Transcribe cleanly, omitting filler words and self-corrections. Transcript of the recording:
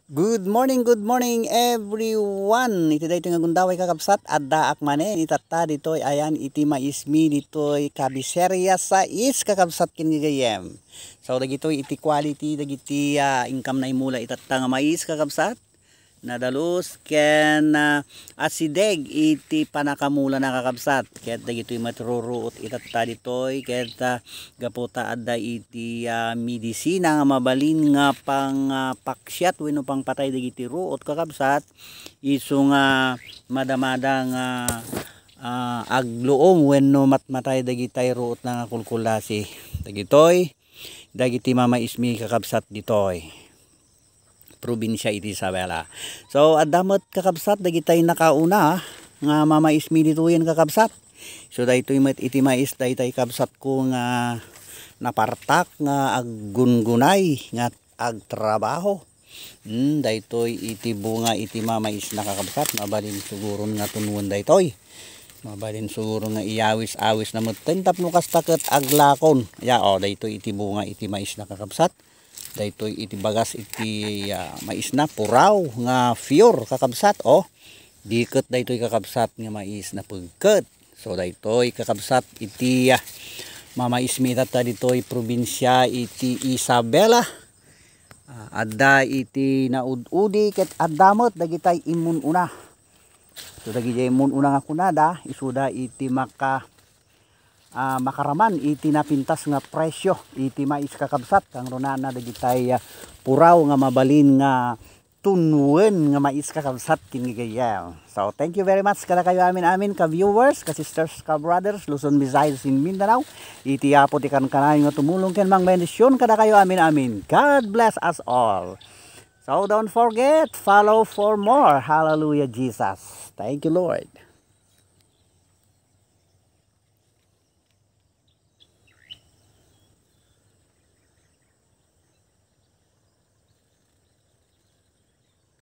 Good morning everyone. Iti daytoy nga gundaway kakabsat adda akmane itatta ditoy ayan iti maismi ditoy kabiserya sa is kakabsat kin gayem. So dagitoy iti quality dagiti income na imula itatta nga mais kakabsat. Nadalos ken asideg iti panakamula na kakabsat ket dagitoy matruruot itatta ditoy ket gaputa adda iti medisina nga mabalin nga pang paksyat wenno pang patay dagiti ruot kakabsat isu nga madamada nga agluom wenno matmatay dagiti ruot nga kulkulasi dagiti mamaismi kakabsat ditoy probinsya iti Isabela. So adamot kakabsat dagitay nakauna nga mamaismi ditoyen kakabsat. So daytoy met iti mais daytay kabsat ko nga napartak nga aggungunay nga agtrabaho. Daytoy iti bunga iti mamais na kakabsat mabalin siguro nga tunwon daytoy. Mabalin siguro nga iyawis-awis na metten tapno kastaket aglakon. Ya daytoy iti bunga iti mais na kakabsat. Daytoy iti bagas iti mais na puraw nga fiyor kakabsat diket daytoy kakabsat nga mais na pagket. So daytoy kakabsat iti mamaismi ta ditoy probinsya iti Isabela. Adda iti naud-udi ket addamot dagitay imununa. So dagiti imununa nga kunada isuda iti makaraman iti napintas nga presyo iti mais kakabsat kang runana dagitay puraw nga mabalin nga tunwen nga mais kakabsat kin gayem. So thank you very much kada kayo amin ka viewers, ka sisters, ka brothers Luzon, Visayas in Mindanao. Iti apo ti kanayo nga tumulong ken mang bendisyon kada kayo amin. God bless us all. So don't forget, follow for more. Hallelujah Jesus. Thank you Lord.